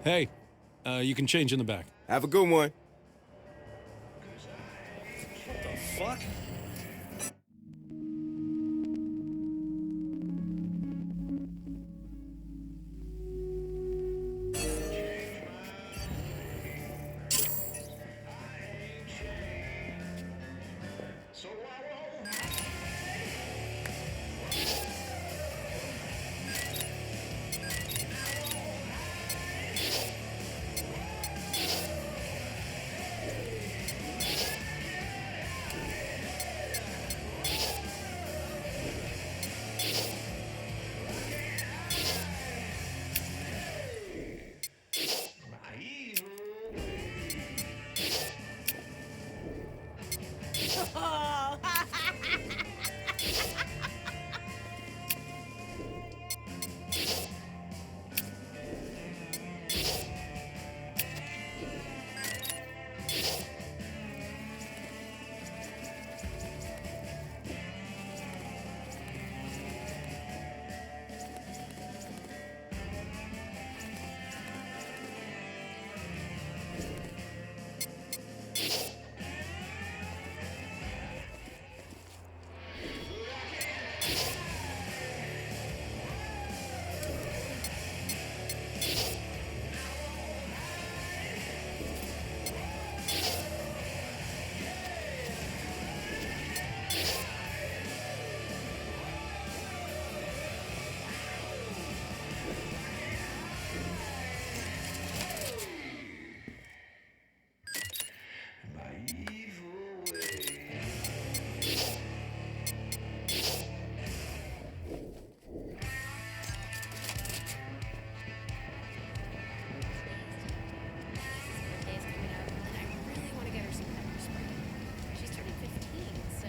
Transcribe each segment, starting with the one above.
Hey, you can change in the back. Have a good one. What the fuck? Birthday's coming up, and I really want to get her some pepper spray. She's turning 15, so.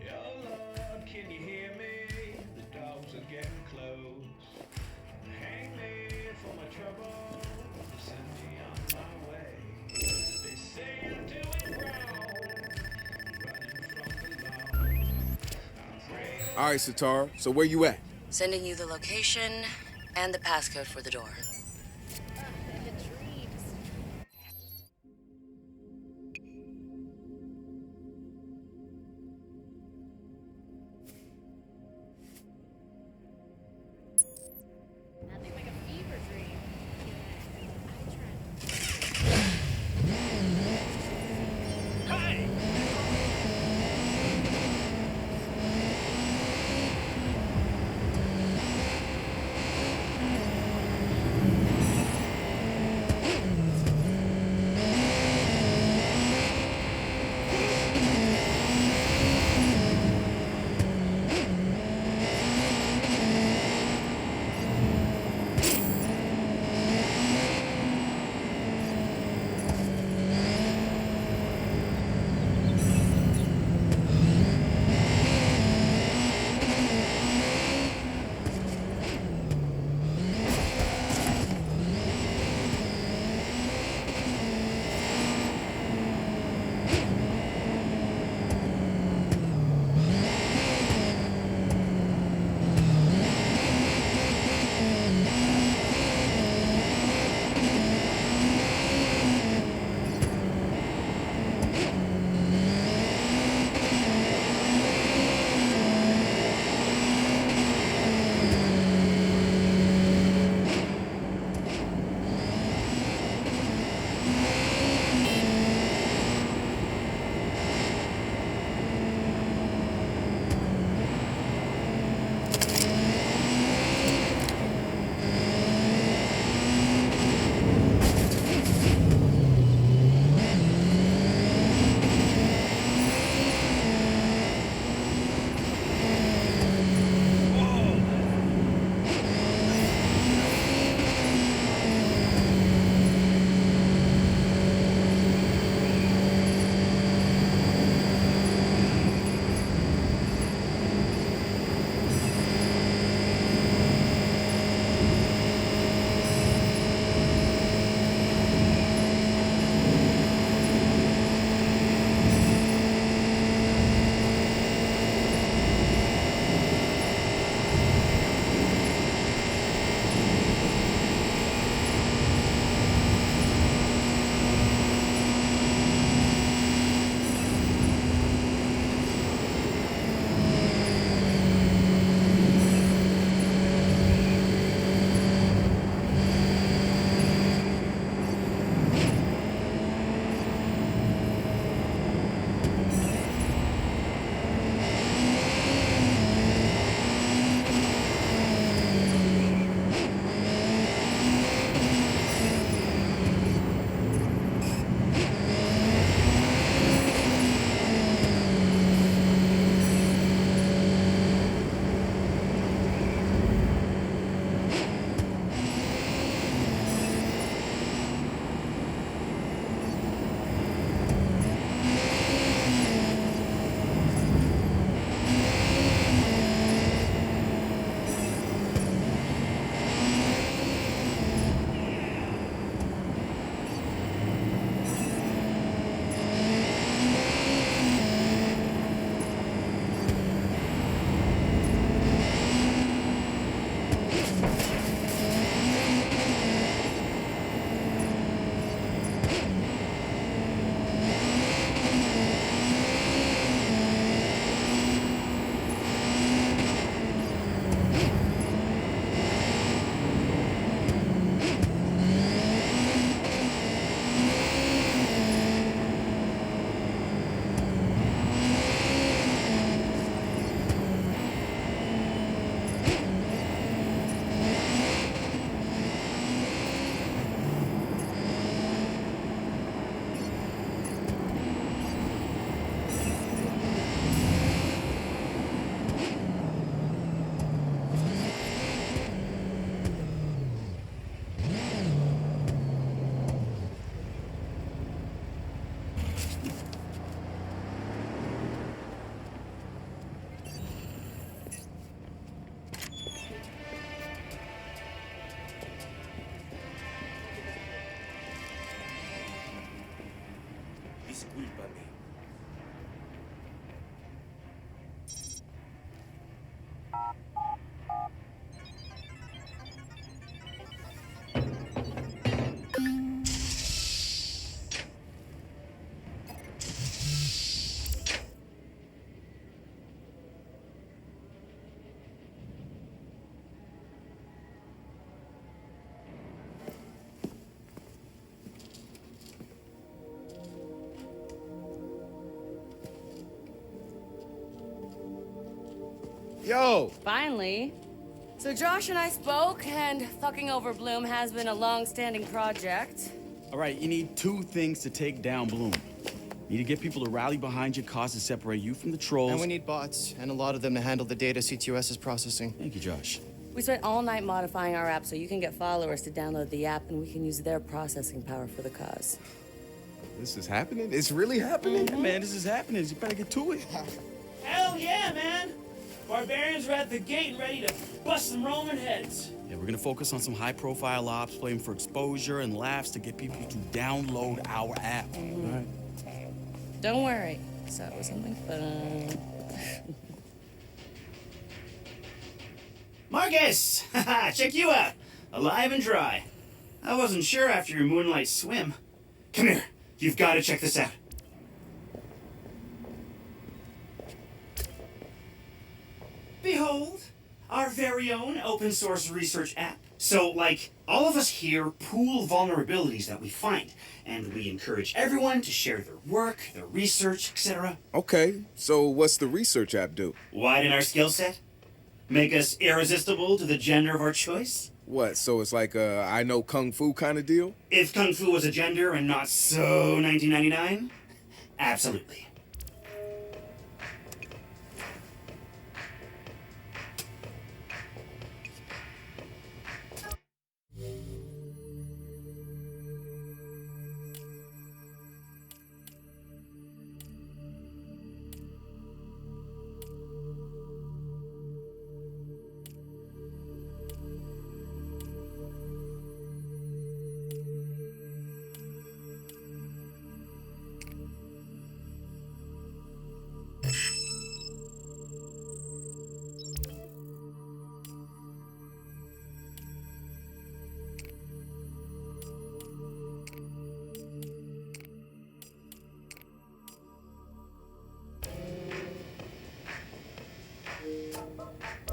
Yo, Lord, can you hear me? The dogs are getting close. Hang me for my trouble. Send me on my way. They say I'm doing wrong. Running from the law. I'm afraid All right, Satara. So where you at? Sending you the location and the passcode for the door. The dreams. Nothing like a fever dream. Yo, Finally. So Josh and I spoke, and fucking over Bloom has been a long-standing project. All right, you need two things to take down Bloom. You need to get people to rally behind your cause and separate you from the trolls. And we need bots, and a lot of them to handle the data CTOS is processing. Thank you, Josh. We spent all night modifying our app so you can get followers to download the app, and we can use their processing power for the cause. this is happening? It's really happening? Yeah, man, this is happening. You better get to it. Hell yeah, man! Barbarians are at the gate and ready to bust some Roman heads. Yeah, we're gonna focus on some high-profile ops, playing for exposure and laughs to get people to download our app. All right. Don't worry. So it was something fun. Marcus! Haha, check you out. Alive and dry. I wasn't sure after your moonlight swim. Come here. You've got to check this out. Behold, our very own open source research app. So, like, all of us here pool vulnerabilities that we find, and we encourage everyone to share their work, their research, etc. Okay, so what's the research app do? Widen our skill set? Make us irresistible to the gender of our choice? What, so it's like a I know Kung Fu kind of deal? If Kung Fu was a gender and not so 1999? Absolutely.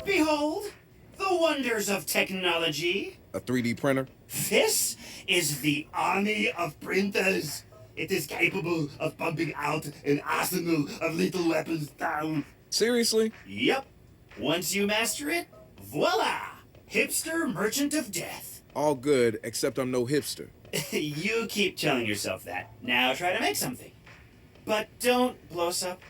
Behold, the wonders of technology. A 3D printer? This is the army of printers. It is capable of pumping out an arsenal of lethal weapons down. Seriously? Yep. Once you master it, voila! Hipster merchant of death. All good, except I'm no hipster. You keep telling yourself that. Now try to make something. But don't blow us up.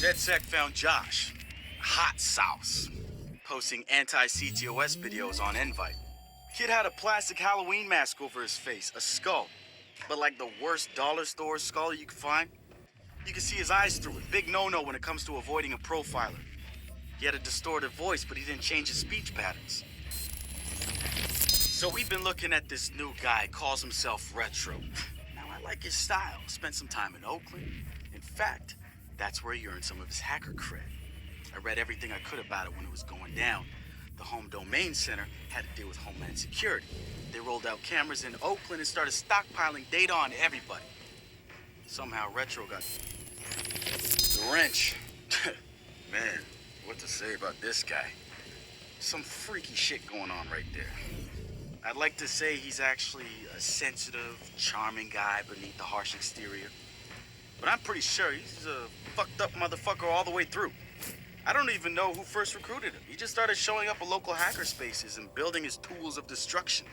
DedSec found Josh. hot sauce, posting anti-CTOS videos on Invite. Kid had a plastic Halloween mask over his face, a skull, but like the worst dollar store skull you could find. You can see his eyes through it. Big no-no when it comes to avoiding a profiler. He had a distorted voice, but he didn't change his speech patterns. So we've been looking at this new guy, calls himself Retro. Now I like his style. Spent some time in Oakland. In fact, that's where he earned some of his hacker cred. I read everything I could about it when it was going down. The Home Domain Center had to deal with Homeland Security. They rolled out cameras in Oakland and started stockpiling data on everybody. Somehow Retro got the wrench. Man, what to say about this guy? Some freaky shit going on right there. I'd like to say he's actually a sensitive, charming guy beneath the harsh exterior. But I'm pretty sure he's a fucked up motherfucker all the way through. I don't even know who first recruited him. He just started showing up at local hacker spaces and building his tools of destruction.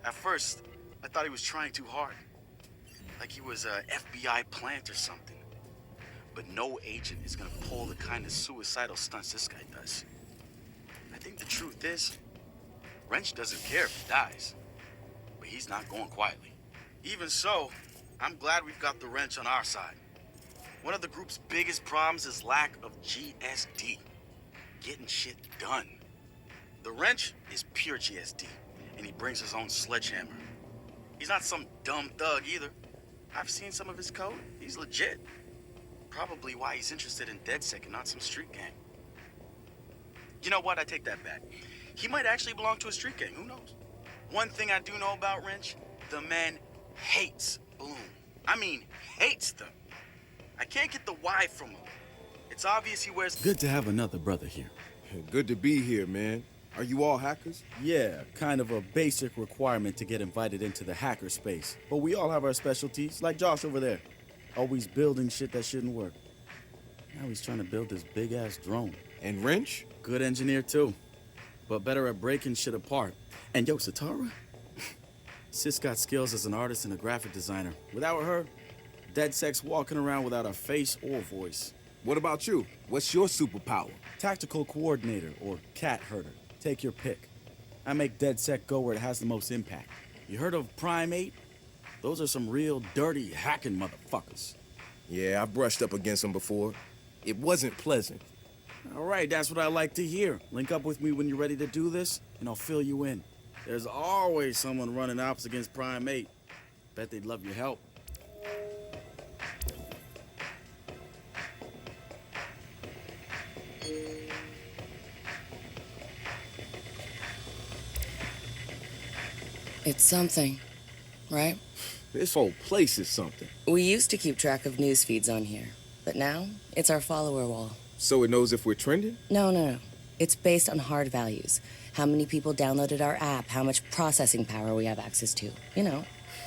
At first, I thought he was trying too hard. Like he was a FBI plant or something. But no agent is gonna pull the kind of suicidal stunts this guy does. I think the truth is, Wrench doesn't care if he dies. But he's not going quietly. Even so, I'm glad we've got the Wrench on our side. One of the group's biggest problems is lack of GSD. Getting shit done. The Wrench is pure GSD, and he brings his own sledgehammer. He's not some dumb thug either. I've seen some of his code. He's legit. Probably why he's interested in DedSec and not some street gang. You know what? I take that back. He might actually belong to a street gang. Who knows? One thing I do know about Wrench, the man hates Bloom. I mean, hates them. I can't get the why from him. It's obvious he wears... Good to have another brother here. Good to be here, man. Are you all hackers? Yeah, kind of a basic requirement to get invited into the hacker space. But we all have our specialties, like Josh over there. Always building shit that shouldn't work. Now he's trying to build this big-ass drone. And Wrench? Good engineer, too. But better at breaking shit apart. And yo, Satara? Sis got skills as an artist and a graphic designer. Without her, DedSec's walking around without a face or voice. What about you? What's your superpower? Tactical coordinator or cat herder. Take your pick. I make DedSec go where it has the most impact. You heard of Prime 8? Those are some real dirty hacking motherfuckers. Yeah, I brushed up against them before. It wasn't pleasant. All right, that's what I like to hear. Link up with me when you're ready to do this, and I'll fill you in. There's always someone running ops against Prime 8. Bet they'd love your help. It's something, right? This whole place is something. We used to keep track of news feeds on here, but now it's our follower wall. So it knows if we're trending? No. It's based on hard values. How many people downloaded our app, how much processing power we have access to, you know.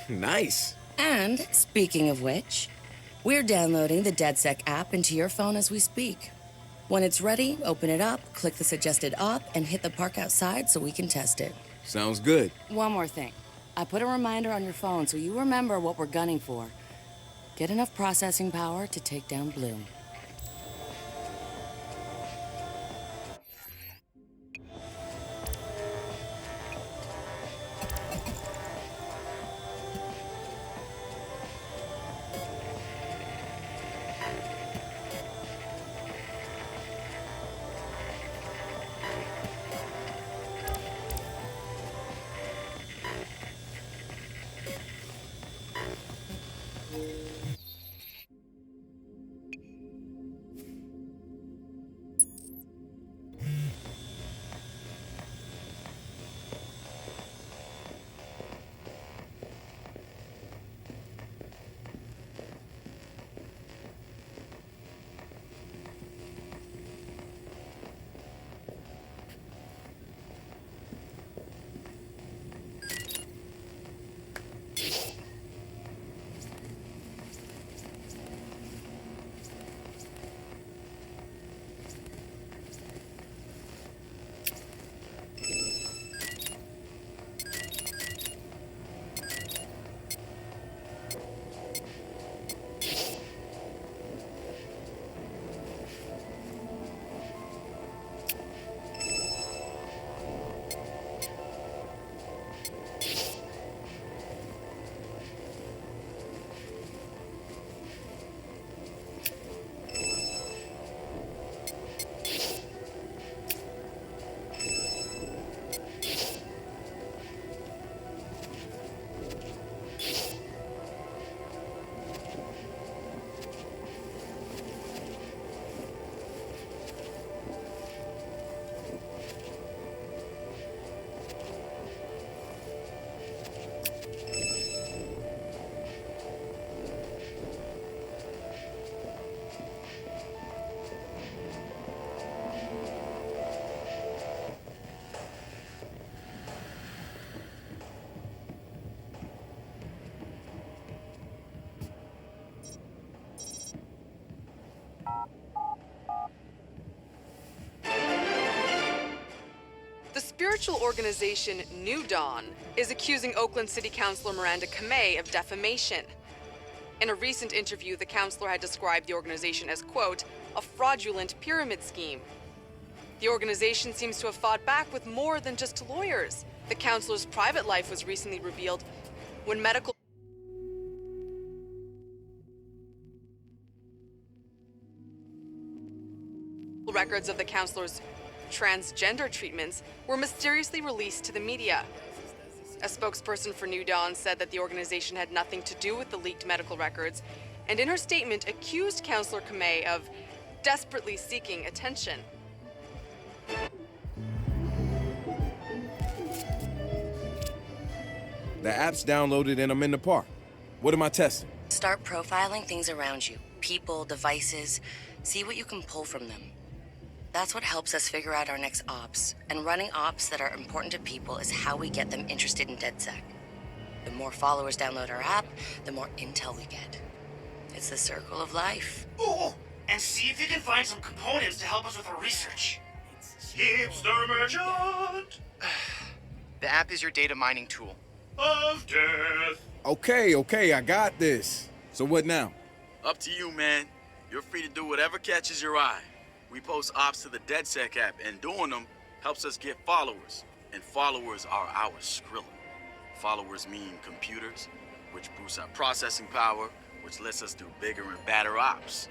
Nice. And, speaking of which, we're downloading the DedSec app into your phone as we speak. When it's ready, open it up, click the suggested op, and hit the park outside so we can test it. Sounds good. One more thing. I put a reminder on your phone so you remember what we're gunning for. Get enough processing power to take down Bloom. spiritual organization New Dawn is accusing Oakland City Councilor Miranda Kamei of defamation. In a recent interview, the councilor had described the organization as, quote, a fraudulent pyramid scheme. The organization seems to have fought back with more than just lawyers. The councilor's private life was recently revealed when medical records of the councilor's transgender treatments were mysteriously released to the media. A spokesperson for New Dawn said that the organization had nothing to do with the leaked medical records, and in her statement accused Councilor Kamei of desperately seeking attention. The app's downloaded and I'm in the park. What am I testing? Start profiling things around you. People, devices. See what you can pull from them. That's what helps us figure out our next ops. And running ops that are important to people is how we get them interested in DedSec. The more followers download our app, the more intel we get. It's the circle of life. Ooh, and see if you can find some components to help us with our research. Hipster merchant The app is your data mining tool. of death. Okay, I got this. So what now? Up to you, man. You're free to do whatever catches your eye. We post ops to the DedSec app, and doing them helps us get followers. And followers are our Skrilla. Followers mean computers, which boosts our processing power, which lets us do bigger and badder ops.